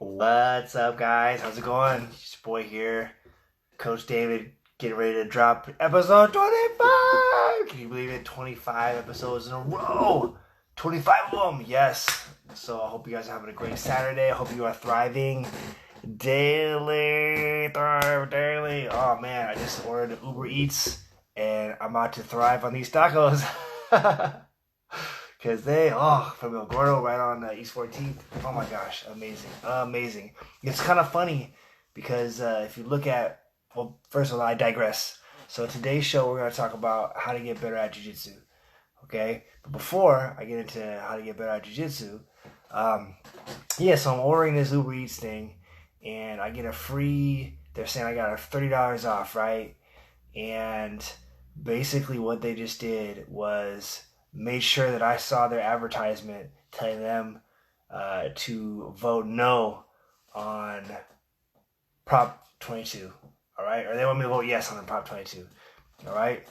What's up, guys? How's it going? It's your boy here, Coach David, getting ready to drop episode 25. Can you believe it? 25 episodes in a row. 25 of them, yes. So I hope you guys are having a great Saturday. I hope you are thriving daily. Thrive daily. Oh man, I just ordered Uber Eats and I'm about to thrive on these tacos. Because from El Gordo right on East 14th. Oh my gosh, amazing. Amazing. It's kind of funny because if you look at, well, first of all, I digress. So today's show, we're going to talk about how to get better at Jiu-Jitsu. Okay? But before I get into how to get better at Jiu-Jitsu, so I'm ordering this Uber Eats thing and I get a free, they're saying I got a $30 off, right? And basically what they just did was made sure that I saw their advertisement telling them to vote no on Prop 22, all right? Or they want me to vote yes on Prop 22, all right?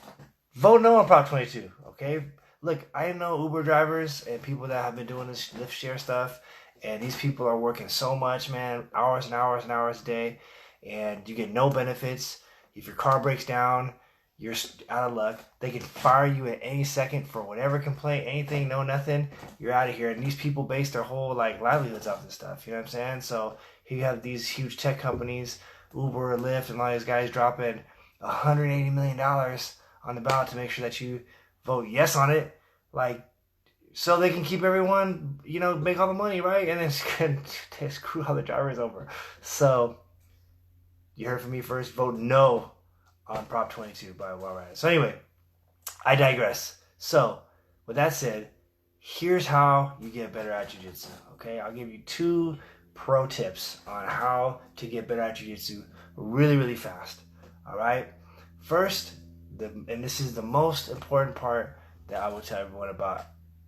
Vote no on Prop 22, okay? Look, I know Uber drivers and people that have been doing this Lyft share stuff, and these people are working so much, man, hours and hours and hours a day, and you get no benefits. If your car breaks down, you're out of luck. They can fire you at any second for whatever complaint, anything, no nothing. You're out of here. And these people base their whole livelihoods off this stuff. You know what I'm saying? So here you have these huge tech companies, Uber, Lyft, and all these guys dropping $180 million on the ballot to make sure that you vote yes on it, so they can keep everyone, make all the money, right? And then screw all the drivers over. So you heard from me first. Vote no on Prop 22 by Walrad. So anyway, I digress. So with that said, here's how you get better at Jiu-Jitsu. Okay, I'll give you 2 pro tips on how to get better at Jiu-Jitsu really, really fast. All right. First, and this is the most important part that I will tell everyone about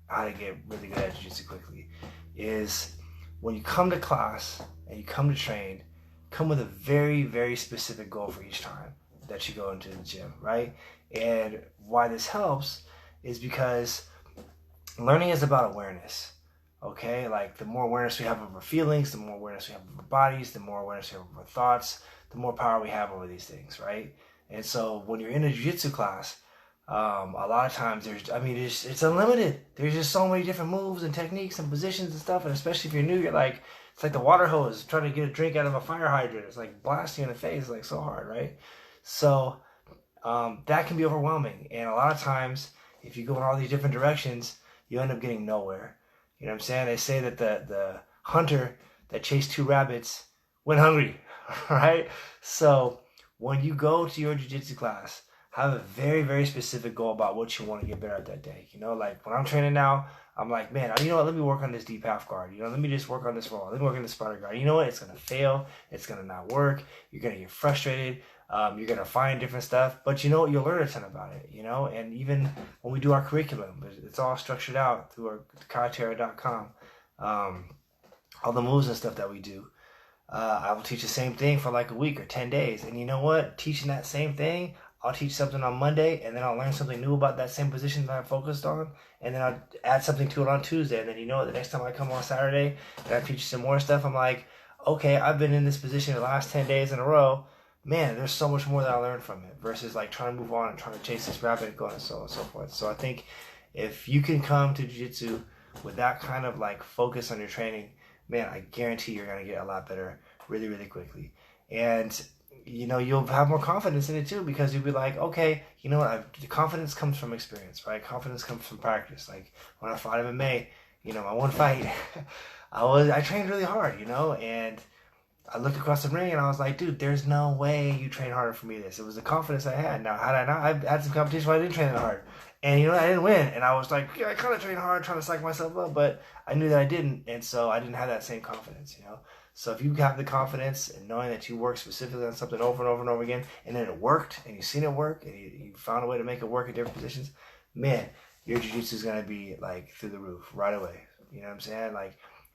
how to get really good at Jiu-Jitsu quickly, is when you come to class and you come to train, come with a very, very specific goal for each time that you go into the gym, right? And why this helps is because learning is about awareness, okay? Like the more awareness we have of our feelings, the more awareness we have of our bodies, the more awareness we have of our thoughts, the more power we have over these things, right? And so when you're in a jiu-jitsu class, a lot of times it's unlimited. There's just so many different moves and techniques and positions and stuff. And especially if you're new, it's like the water hose trying to get a drink out of a fire hydrant. It's like blasting you in the face, like so hard, right? So that can be overwhelming. And a lot of times, if you go in all these different directions, you end up getting nowhere. You know what I'm saying? They say that the hunter that chased 2 rabbits went hungry, right? So when you go to your jiu-jitsu class, have a very, very specific goal about what you want to get better at that day. Like when I'm training now, I'm like, man, you know what? Let me work on this deep half guard. Let me just work on this roll. Let me work on this spider guard. You know what? It's going to fail. It's going to not work. You're going to get frustrated. You're going to find different stuff. But you know what? You'll learn a ton about it, And even when we do our curriculum, it's all structured out through our karatera.com. All the moves and stuff that we do. I will teach the same thing for like a week or 10 days. And you know what? Teaching that same thing, I'll teach something on Monday, and then I'll learn something new about that same position that I focused on, and then I'll add something to it on Tuesday, and then the next time I come on Saturday and I teach some more stuff, I'm like, okay, I've been in this position the last 10 days in a row. Man, there's so much more that I learned from it versus like trying to move on and trying to chase this rabbit and go on and so on and so forth. So I think if you can come to Jiu-Jitsu with that kind of like focus on your training, man, I guarantee you're going to get a lot better really, really quickly. And you'll have more confidence in it too, because you'll be like, okay, you know what? Confidence comes from experience, right? Confidence comes from practice. Like when I fought MMA, my one fight, I trained really hard, and I looked across the ring and I was like, dude, there's no way you train harder for me this. It was the confidence I had. Now, had I not, I had some competition where I didn't train that hard. And I didn't win. And I was like, yeah, I kind of trained hard, trying to psych myself up, but I knew that I didn't. And so I didn't have that same confidence, So if you have the confidence and knowing that you work specifically on something over and over and over again, and then it worked, and you've seen it work, and you found a way to make it work in different positions, man, your jiu-jitsu is going to be like through the roof right away. You know what I'm saying?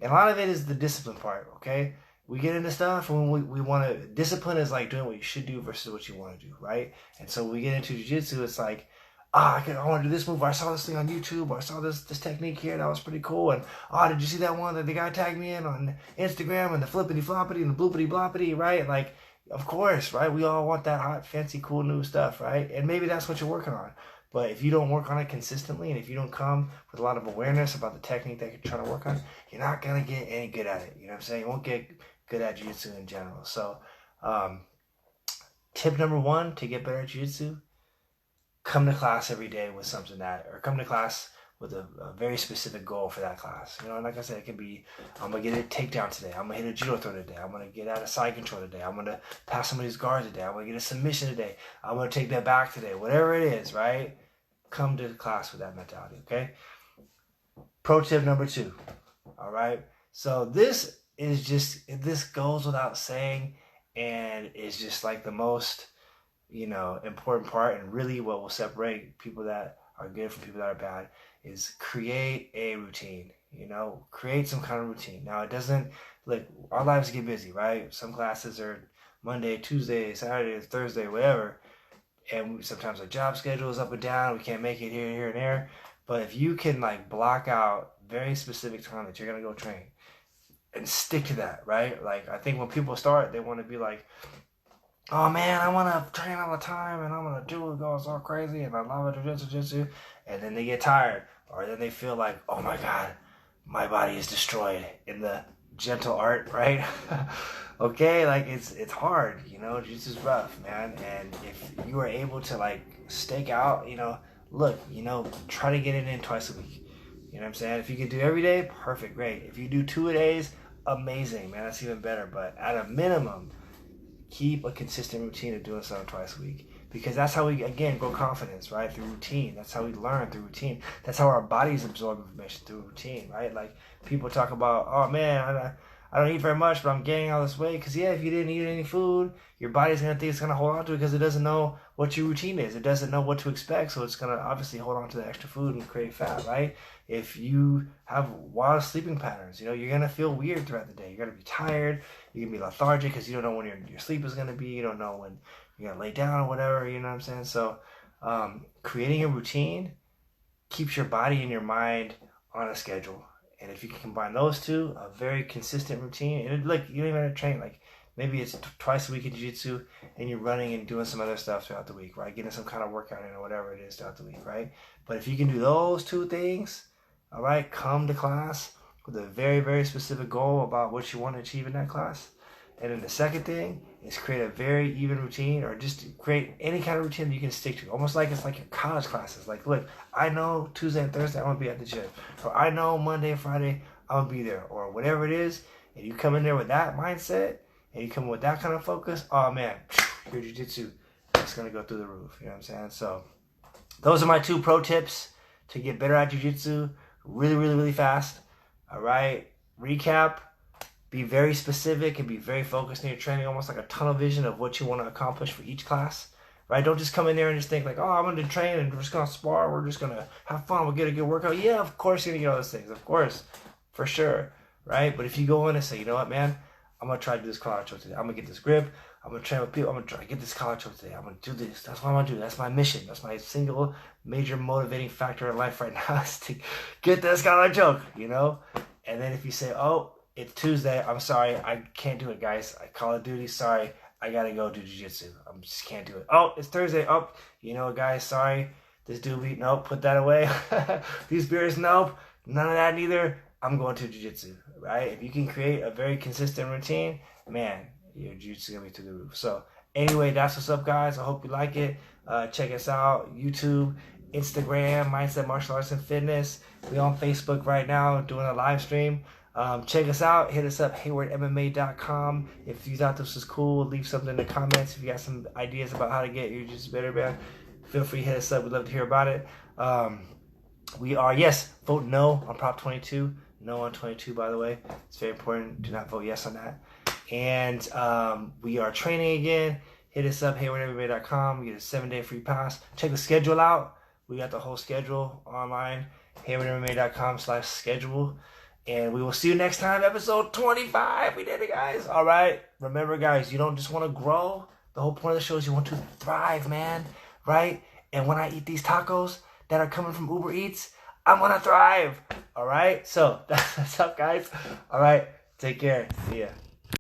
And a lot of it is the discipline part, okay? We get into stuff when we want to, discipline is like doing what you should do versus what you want to do, right? And so when we get into jiu-jitsu, it's like, I want to do this move. Or I saw this thing on YouTube. Or I saw this technique here. That was pretty cool. And, did you see that one that the guy tagged me in on Instagram and the flippity floppity and the bloopity bloppity, right? Like, of course, right? We all want that hot, fancy, cool new stuff, right? And maybe that's what you're working on. But if you don't work on it consistently, and if you don't come with a lot of awareness about the technique that you're trying to work on, you're not going to get any good at it. You know what I'm saying? You won't get good at jiu-jitsu in general. So, tip number 1 to get better at jiu-jitsu, come to class every day with something or come to class with a very specific goal for that class. You know, and like I said, it could be, I'm going to get a takedown today. I'm going to hit a judo throw today. I'm going to get out of side control today. I'm going to pass some of these guards today. I'm going to get a submission today. I'm going to take that back today. Whatever it is, right? Come to class with that mentality, okay? Pro tip number 2, all right? So this goes without saying, and it's just like the most, important part, and really what will separate people that are good from people that are bad is create a routine. Create some kind of routine. Now, it doesn't, our lives get busy, right? Some classes are Monday, Tuesday, Saturday, Thursday, whatever, and sometimes our job schedule is up and down. We can't make it here, and there. But if you can block out very specific time that you're gonna go train and stick to that, right? I think when people start, they want to be like, oh man, I want to train all the time and I'm gonna do it, go so crazy, and I love jiu-jitsu, and then they get tired, or then they feel like, oh my god, my body is destroyed, in the gentle art, right? Okay, it's hard, jiu-jitsu is rough, man. And if you are able to stake out, try to get it in twice a week. You know what I'm saying? If you can do every day, perfect, great. If you do 2 days, amazing, man, that's even better. But at a minimum, keep a consistent routine of doing something twice a week, because that's how we, again, grow confidence, right? Through routine. That's how we learn, through routine. That's how our bodies absorb information, through routine, right? People talk about, oh man, I don't eat very much, but I'm gaining all this weight. Because if you didn't eat any food, your body's going to think it's going to hold on to it, because it doesn't know what your routine is. It doesn't know what to expect, so it's going to obviously hold on to the extra food and create fat, right? If you have wild sleeping patterns, you're going to feel weird throughout the day. You're going to be tired. You're going to be lethargic because you don't know when your sleep is going to be. You don't know when you're going to lay down or whatever, you know what I'm saying? So creating a routine keeps your body and your mind on a schedule. And if you can combine those two, a very consistent routine, and you don't even have to train. Maybe it's twice a week in jiu-jitsu, and you're running and doing some other stuff throughout the week, right? Getting some kind of workout in or whatever it is throughout the week, right? But if you can do those 2 things, all right, come to class with a very, very specific goal about what you want to achieve in that class. And then the second thing is create a very even routine, or just create any kind of routine that you can stick to. Almost like it's like your college classes. Look, I know Tuesday and Thursday I'm going to be at the gym. Or I know Monday and Friday I'm going to be there. Or whatever it is. And you come in there with that mindset, and you come with that kind of focus, oh man, your jiu-jitsu is going to go through the roof. You know what I'm saying? So those are my 2 pro tips to get better at jiu-jitsu really, really, really fast. All right. Recap. Be very specific and be very focused in your training, almost like a tunnel vision of what you want to accomplish for each class, right? Don't just come in there and just think oh, I'm going to train and we're just going to spar. We're just going to have fun. We'll get a good workout. Yeah, of course you're going to get all those things. Of course, for sure, right? But if you go in and say, you know what, man, I'm going to try to do this collar choke today. I'm going to get this grip. I'm going to train with people. I'm going to try to get this collar choke today. I'm going to do this. That's what I'm going to do. That's my mission. That's my single major motivating factor in life right now, is to get this collar choke, And then if you say, oh, it's Tuesday, I'm sorry, I can't do it, guys. I Call of Duty, sorry, I gotta go do jiu-jitsu. I just can't do it. Oh, it's Thursday, oh, guys, sorry, this doobie, nope, put that away. These beers, nope, none of that neither. I'm going to jiu-jitsu, right? If you can create a very consistent routine, man, your jiu-jitsu is gonna be through the roof. So anyway, that's what's up, guys. I hope you like it. Check us out, YouTube, Instagram, Mindset Martial Arts and Fitness. We're on Facebook right now doing a live stream. Check us out. Hit us up, haywardmma.com. If you thought this was cool, leave something in the comments. If you got some ideas about how to get your jiu-jitsu better, man, feel free to hit us up. We'd love to hear about it. We are, yes, vote no on Prop 22. No on 22, by the way. It's very important. Do not vote yes on that. And we are training again. Hit us up, haywardmma.com. You get a 7-day free pass. Check the schedule out. We got the whole schedule online. haywardmma.com/schedule. And we will see you next time, episode 25. We did it, guys. All right. Remember, guys, you don't just want to grow. The whole point of the show is you want to thrive, man. Right? And when I eat these tacos that are coming from Uber Eats, I'm going to thrive. All right? So that's what's up, guys. All right. Take care. See ya.